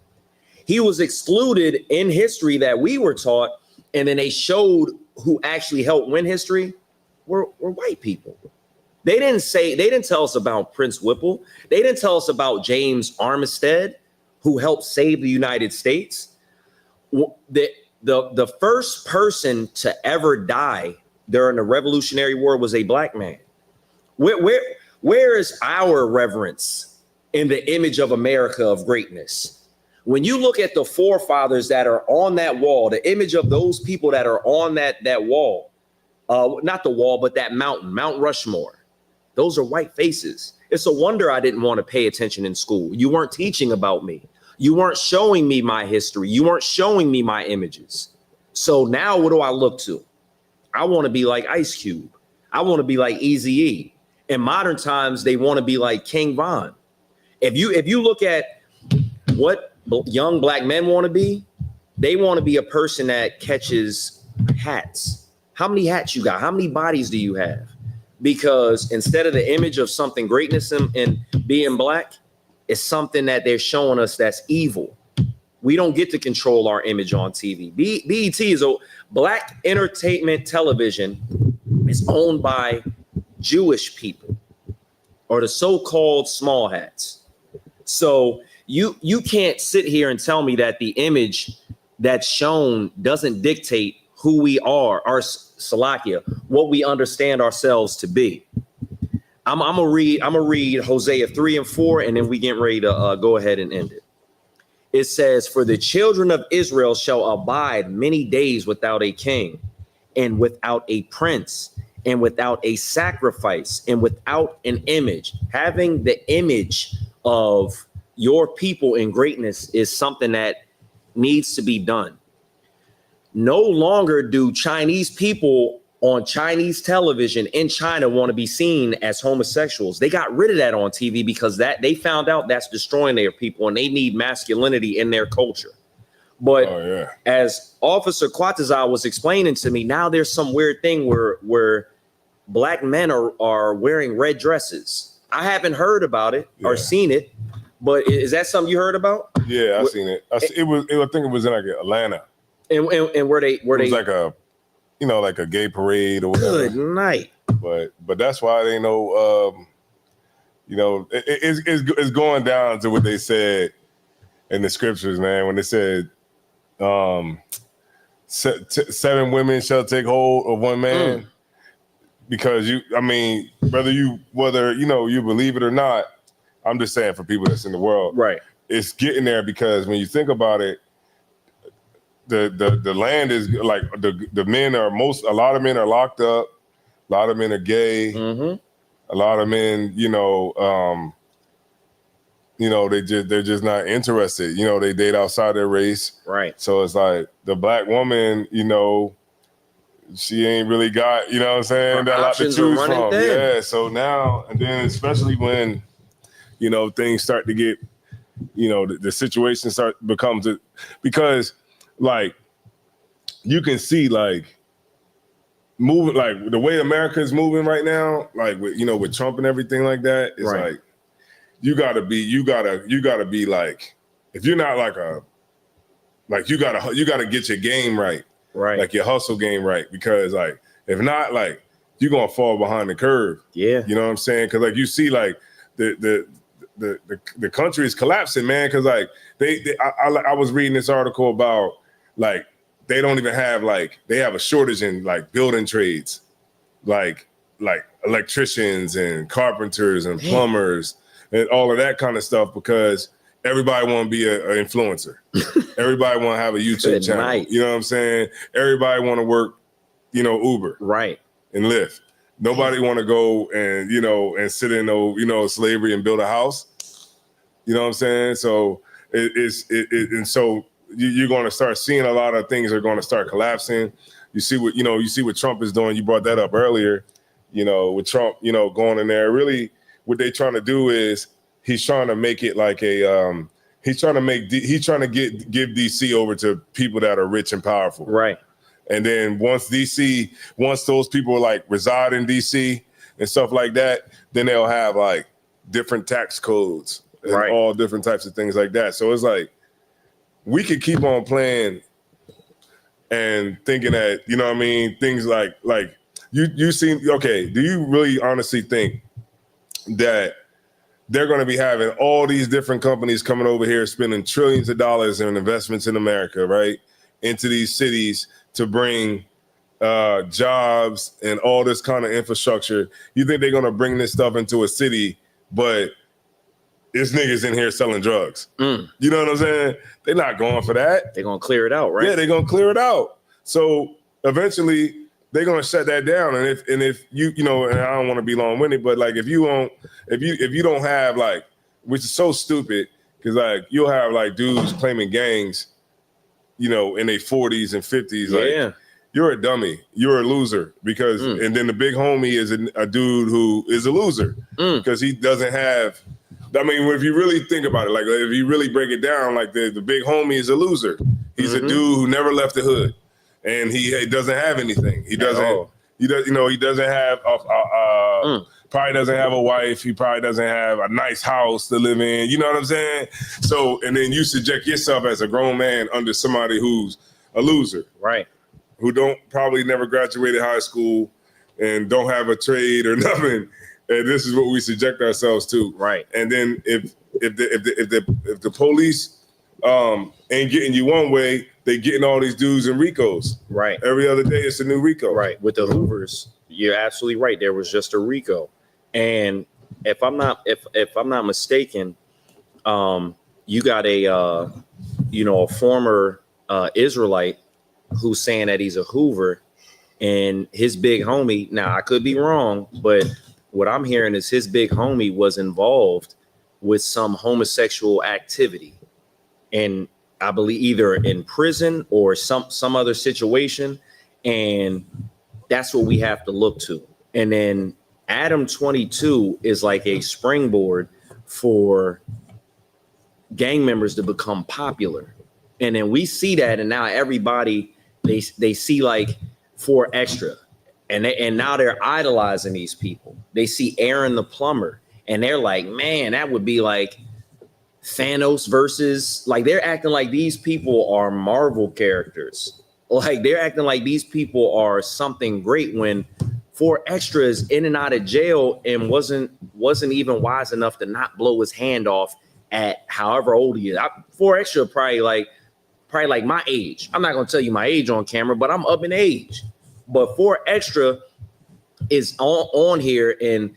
He was excluded in history that we were taught, and then they showed who actually helped win history were white people. They didn't tell us about Prince Whipple. They didn't tell us about James Armistead, who helped save the United States. The first person to ever die during the Revolutionary War was a black man. Where is our reverence in the image of America of greatness? When you look at the forefathers that are on that wall, the image of those people that are on that wall, not the wall, but that mountain, Mount Rushmore, those are white faces. It's a wonder I didn't want to pay attention in school. You weren't teaching about me. You weren't showing me my history. You weren't showing me my images. So now what do I look to? I want to be like Ice Cube. I want to be like Eazy-E. In modern times, they want to be like King Von. If you look at what young black men want to be, they want to be a person that catches hats. How many hats you got? How many bodies do you have? Because instead of the image of something greatness and being black, it's something that they're showing us that's evil. We don't get to control our image on TV. BET is a black entertainment television. Is owned by Jewish people, or the so-called small hats. So you can't sit here and tell me that the image that's shown doesn't dictate who we are, our Salakia, what we understand ourselves to be. I'm gonna read Hosea 3 and 4, and then we get ready to go ahead and end it. It says, "For the children of Israel shall abide many days without a king, and without a prince, and without a sacrifice, and without an image." Having the image of your people in greatness is something that needs to be done. No longer do Chinese people on Chinese television in China want to be seen as homosexuals. They got rid of that on TV because that they found out that's destroying their people, and they need masculinity in their culture. But as Officer Quatazar was explaining to me, now there's some weird thing where black men are wearing red dresses. I haven't heard about it or seen it, but is that something you heard about? Yeah, I seen it. I think it was in like Atlanta. And where they was like a, like a gay parade or whatever. Good night. But that's why they know You know, it's going down to what they said in the scriptures, man. When they said, 7 women shall take hold of one man, because whether you believe it or not, I'm just saying for people that's in the world, right? It's getting there, because when you think about it, the land is like the men are a lot of men are locked up, a lot of men are gay, a lot of men, they're just not interested. They date outside their race. Right. So it's like the black woman, she ain't really got, what I'm saying, that lot to choose from. Yeah. So now, and then especially when, things start to get, the situation becomes because like you can see like moving, like the way America is moving right now, like with Trump and everything like that, it's right. like you gotta be like, if you're not like you gotta get your game right, like your hustle game right, because like if not, like you're gonna fall behind the curve. Yeah, you know what I'm saying? Because like you see, like the country is collapsing, man. Because like I was reading this article about like they don't even have they have a shortage in like building trades, like electricians and carpenters and plumbers and all of that kind of stuff, because everybody want to be an influencer. Everybody want to have a YouTube channel. Night. You know what I'm saying? Everybody want to work, Uber, right, and Lyft. Nobody want to go and and sit in slavery and build a house. You know what I'm saying? So and so you're going to start seeing a lot of things are going to start collapsing. You see what Trump is doing. You brought that up earlier. With Trump, going in there, really what they trying to do is he's trying to make it like a he's trying to give DC over to people that are rich and powerful. Right. And then once those people like reside in DC and stuff like that, then they'll have like different tax codes and all different types of things like that. So it's like we could keep on playing and thinking that, things like you seem okay. Do you really honestly think that they're going to be having all these different companies coming over here spending trillions of dollars in investments in America, right, into these cities to bring jobs and all this kind of infrastructure? You think they're going to bring this stuff into a city, but there's niggas in here selling drugs? You know what I'm saying? They're not going for that. They're going to clear it out, right? Yeah, they're going to clear it out. So eventually they're going to shut that down. And if you and I don't want to be long-winded, but like if you don't have like, which is so stupid, because like you'll have like dudes claiming gangs, in their 40s and 50s. Like, you're a dummy. You're a loser, because and then the big homie is a dude who is a loser because he doesn't have. I mean, if you really think about it, like if you really break it down, like the big homie is a loser. He's a dude who never left the hood, and he doesn't have anything. He doesn't. He doesn't have. Probably doesn't have a wife. He probably doesn't have a nice house to live in. You know what I'm saying? So, and then you subject yourself as a grown man under somebody who's a loser, right? Who probably never graduated high school and don't have a trade or nothing. And this is what we subject ourselves to, right? And then if the police ain't getting you one way, they getting all these dudes in RICOs, right? Every other day it's a new RICO, right? With the Hoovers, you're absolutely right. There was just a RICO, and if I'm not mistaken, you got a former Israelite who's saying that he's a Hoover, and his big homie. Now I could be wrong, but what I'm hearing is his big homie was involved with some homosexual activity, and I believe either in prison or some other situation, and that's what we have to look to. And then Adam 22 is like a springboard for gang members to become popular, and then we see that, and now everybody they see like 4 Extra. And now they're idolizing these people. They see Aaron the plumber, and they're like, man, that would be like Thanos versus, like, they're acting like these people are Marvel characters. Like, they're acting like these people are something great when 4 Extra is in and out of jail and wasn't even wise enough to not blow his hand off at however old he is. 4 Extra probably like my age. I'm not gonna tell you my age on camera, but I'm up in age. But 4 Extra is on here and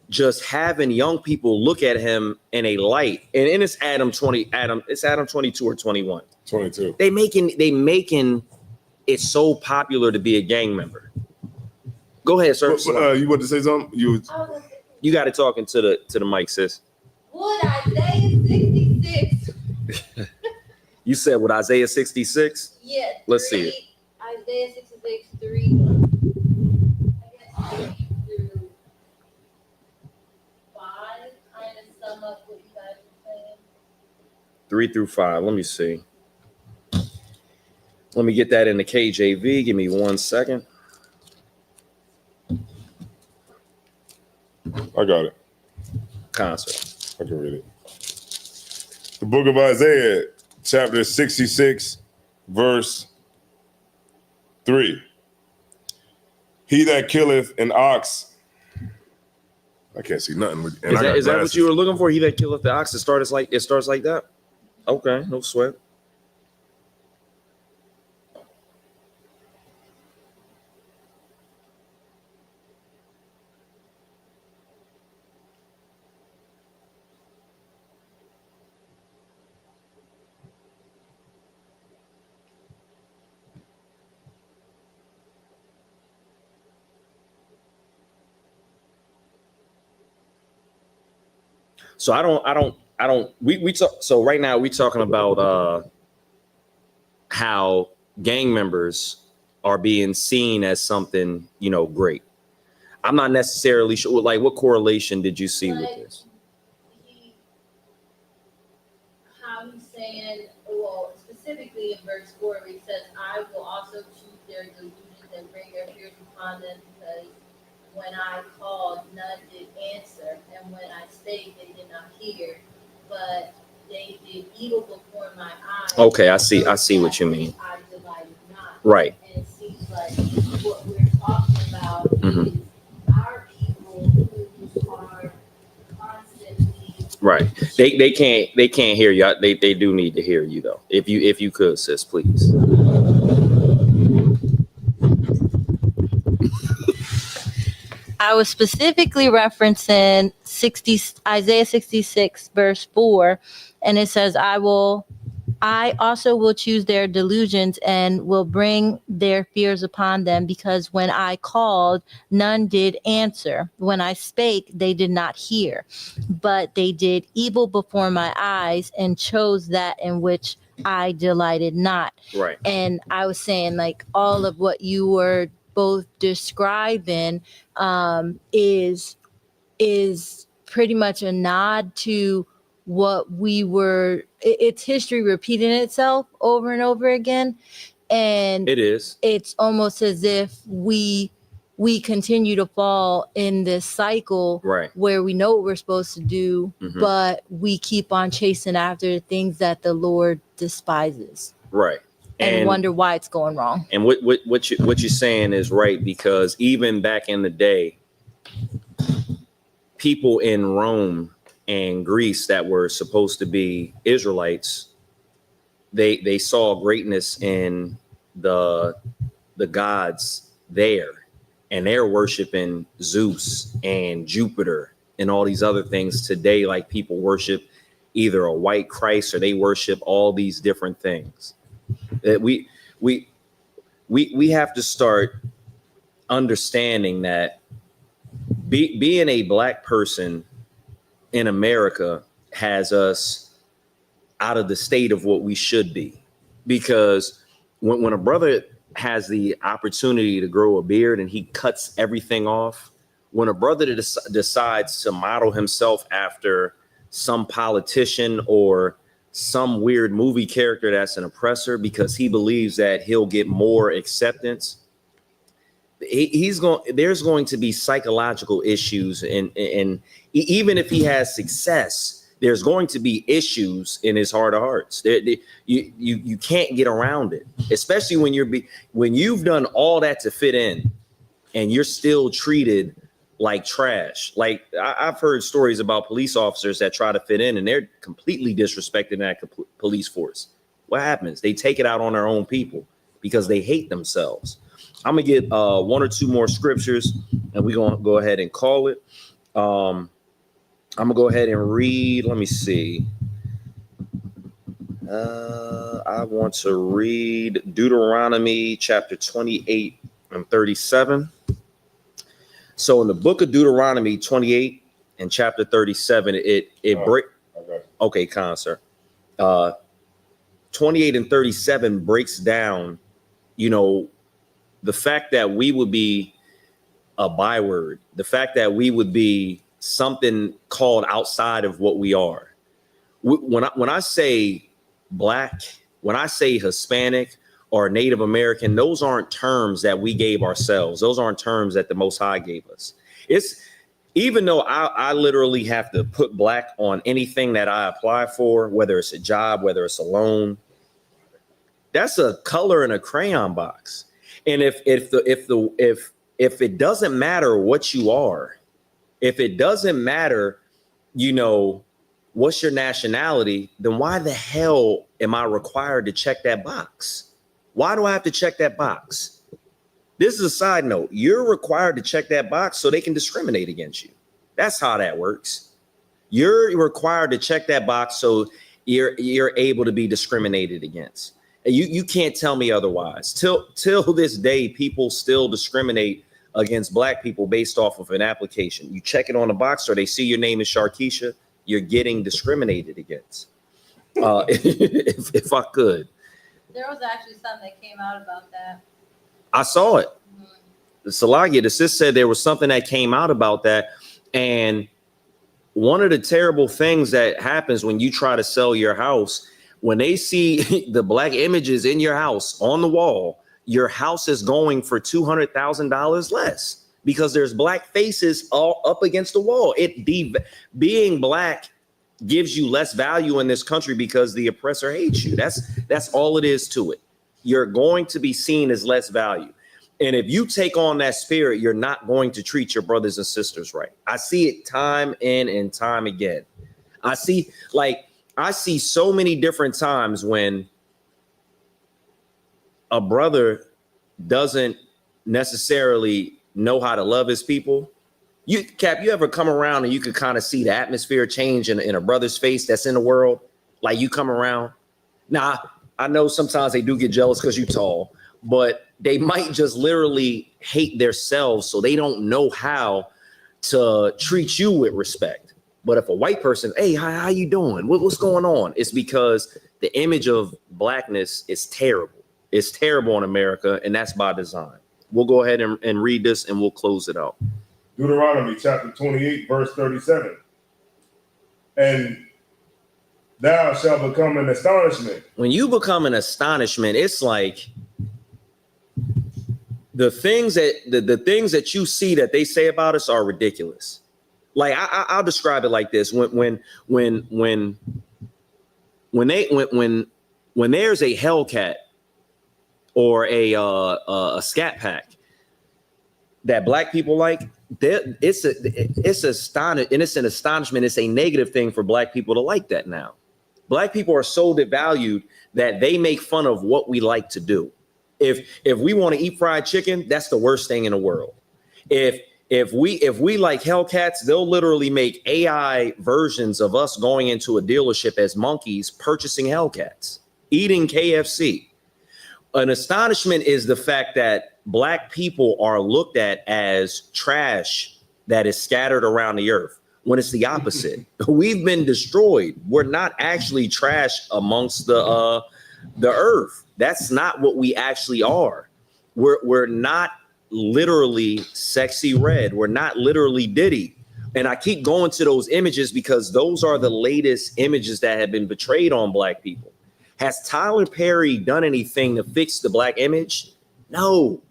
just having young people look at him in a light. And it's Adam 22 or 21. 22. They making it so popular to be a gang member. Go ahead, sir. You want to say something? You got it talking to the mic, sis. Would Isaiah 66? You said with Isaiah 66? Yeah. Let's see it. Isaiah 66, 3. I guess 3 through 5 kind of sum up what you guys are saying. 3 through 5. Let me see. Let me get that in the KJV. Give me 1 second. I got it. Concert. I can read it. The book of Isaiah, chapter 66, verse 3. He that killeth an ox. I can't see nothing. Is that what you were looking for? He that killeth the ox. It starts like that? Okay, no sweat. So we talk. So right now we talking about how gang members are being seen as something, great. I'm not necessarily sure. Like, what correlation did you see with this? How he's saying, well, specifically in verse 4, where he says, "I will also choose their delusions and bring their fears upon them, because when I called, none did answer, and when I spake, they did not hear, but they did evil before my eyes." Okay, I see what you mean. I delighted not. Right. And it seems like what we're talking about is our people who are constantly right. They can't hear you. They do need to hear you though. If you could, sis, please. I was specifically referencing Isaiah 66 verse 4, and it says, I also will choose their delusions and will bring their fears upon them, because when I called, none did answer. When I spake, they did not hear, but they did evil before my eyes and chose that in which I delighted not. Right. And I was saying, like, all of what you were both describing is pretty much a nod to what we were. It's history repeating itself over and over again, and it is. It's almost as if we continue to fall in this cycle, right, where we know what we're supposed to do, but we keep on chasing after the things that the Lord despises. Right. And wonder why it's going wrong. And what you're saying is right, because even back in the day, people in Rome and Greece that were supposed to be Israelites, they saw greatness in the gods there, and they're worshiping Zeus and Jupiter and all these other things today. Like, people worship either a white Christ or they worship all these different things. That we have to start understanding that being a black person in America has us out of the state of what we should be. Because when a brother has the opportunity to grow a beard and he cuts everything off, when a brother decides to model himself after some politician or some weird movie character that's an oppressor because he believes that he'll get more acceptance, there's going to be psychological issues, and even if he has success, there's going to be issues in his heart of hearts. You can't get around it, especially when you've done all that to fit in and you're still treated like trash. Like I've heard stories about police officers that try to fit in and they're completely disrespecting that police force. What happens? They take it out on their own people because they hate themselves. I'm gonna get 1 or 2 more scriptures and we're gonna go ahead and call it. I'm gonna go ahead and read. Let me see. I want to read Deuteronomy chapter 28 and 37. So in the book of Deuteronomy 28 and chapter 37, okay, Con, sir. 28 and 37 breaks down, you know, the fact that we would be a byword, the fact that we would be something called outside of what we are. When I say Black, when I say Hispanic or Native American, those aren't terms that we gave ourselves. Those aren't terms that the Most High gave us. It's even though I literally have to put Black on anything that I apply for, whether it's a job, whether it's a loan, that's a color in a crayon box. And if it doesn't matter what you are, if it doesn't matter, you know, what's your nationality, then why the hell am I required to check that box? Why do I have to check that box? This is a side note. You're required to check that box so they can discriminate against you. That's how that works. You're required to check that box so you're able to be discriminated against. You can't tell me otherwise. Till this day, people still discriminate against Black people based off of an application. You check it on the box or they see your name is Sharkeisha, you're getting discriminated against. If I could. There was actually something that came out about that. I saw it. The Salagia, the sis said there was something that came out about that. And one of the terrible things that happens when you try to sell your house, when they see the Black images in your house on the wall, your house is going for $200,000 less because there's Black faces all up against the wall. Being Black gives you less value in this country because the oppressor hates you. That's all it is to it. You're going to be seen as less value. And if you take on that spirit, you're not going to treat your brothers and sisters right. I see it time in and time again. I see so many different times when a brother doesn't necessarily know how to love his people. Cap, you ever come around and you could kind of see the atmosphere change in a brother's face that's in the world? Like you come around. Now, I know sometimes they do get jealous because you're tall, but they might just literally hate themselves, so they don't know how to treat you with respect. But if a white person, hey, how you doing? What's going on? It's because the image of Blackness is terrible. It's terrible in America, and that's by design. We'll go ahead and read this, and we'll close it out. Deuteronomy chapter 28, verse 37. And thou shalt become an astonishment. When you become an astonishment, it's like the things that you see that they say about us are ridiculous. Like I'll describe it like this: when there's a Hellcat or a Scat Pack that Black people like, it's an astonishment. It's a negative thing for Black people to like that now. Black people are so devalued that they make fun of what we like to do. If we want to eat fried chicken, that's the worst thing in the world. If we like Hellcats, they'll literally make AI versions of us going into a dealership as monkeys purchasing Hellcats, eating KFC. An astonishment is the fact that Black people are looked at as trash that is scattered around the earth, when it's the opposite. We've been destroyed. We're not actually trash amongst the earth. That's not what we actually are. We're not literally Sexy Red. We're not literally Diddy. And I keep going to those images because those are the latest images that have been portrayed on Black people. Has Tyler Perry done anything to fix the Black image? No.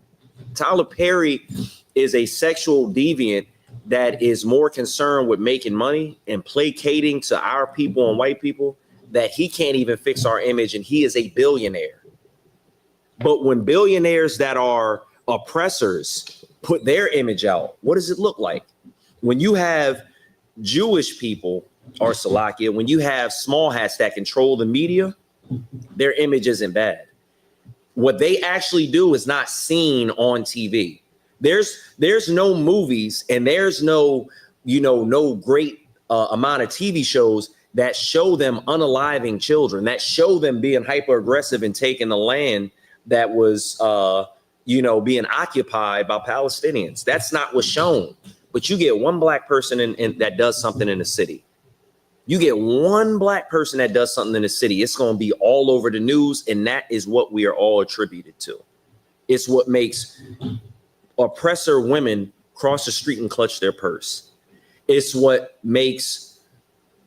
Tyler Perry is a sexual deviant that is more concerned with making money and placating to our people and white people that he can't even fix our image, and he is a billionaire. But when billionaires that are oppressors put their image out, what does it look like? When you have Jewish people or Salakia, when you have small hats that control the media, their image isn't bad. What they actually do is not seen on TV. There's no movies and there's no, no great amount of TV shows that show them unaliving children, that show them being hyper aggressive and taking the land that was, being occupied by Palestinians. That's not what's shown. But you get one black person in that does something in the city. You get one black person that does something in the city, it's going to be all over the news. And that is what we are all attributed to. It's what makes oppressor women cross the street and clutch their purse. It's what makes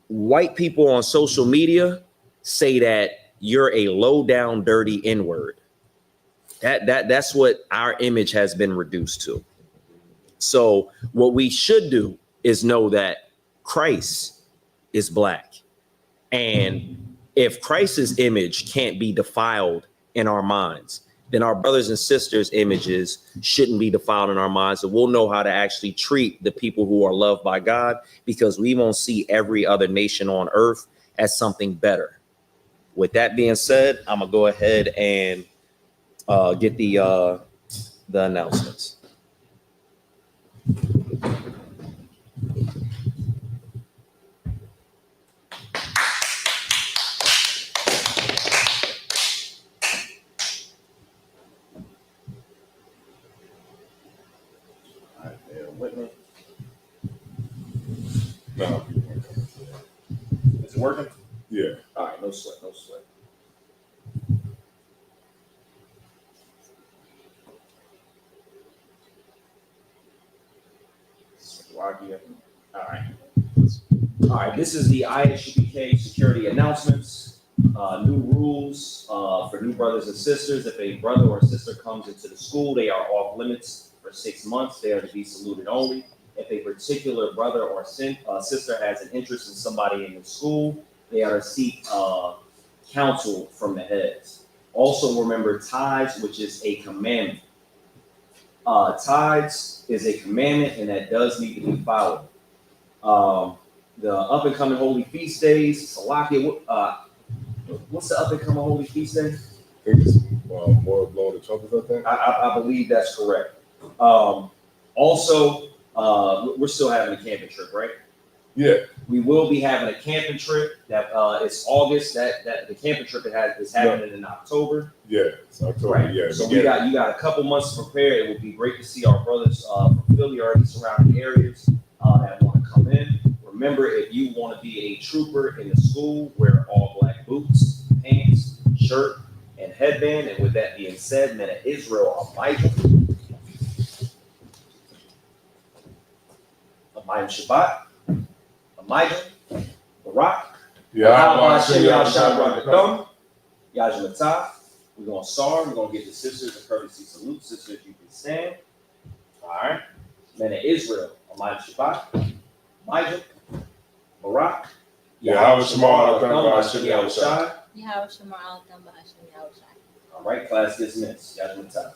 white people on social media say that you're a low down, dirty N-word. That's what our image has been reduced to. So what we should do is know that Christ is black. And if Christ's image can't be defiled in our minds, then our brothers and sisters' images shouldn't be defiled in our minds. So we'll know how to actually treat the people who are loved by God, because we won't see every other nation on earth as something better. With that being said, I'm gonna go ahead and get the announcements. Whitman. No. Is it working? Yeah. All right, no sweat, no sweat. All right, this is the ISUPK security announcements. New rules for new brothers and sisters. If a brother or sister comes into the school, they are off limits for 6 months. They are to be saluted only. If a particular brother or sister has an interest in somebody in the school, they are to seek counsel from the heads. Also remember tithes, which is a commandment. Tithes is a commandment, and that does need to be followed. The up and coming holy feast days, Salakia, what's the up and coming holy feast day? I think it's more blowing the trumpets, I think. I believe that's correct. Also, we're still having a camping trip, right? Yeah. We will be having a camping trip that it's August. That the camping trip is happening in October. Yeah, it's October. Right. Yeah. So you got a couple months to prepare. It would be great to see our brothers from Philly or the surrounding areas that want to come in. Remember, if you want to be a trooper in the school, wear all black boots, pants, shirt, and headband. And with that being said, men of Israel, Elijah Shabbat, Elijah, Barak, Yajmatah. We're going to start. We're going to give the sisters a courtesy salute. Sisters, you can stand. All right. Men of Israel, Elijah Shabbat, Elijah, Barak, Yahweh Shema All right, class dismissed. Yajmatah.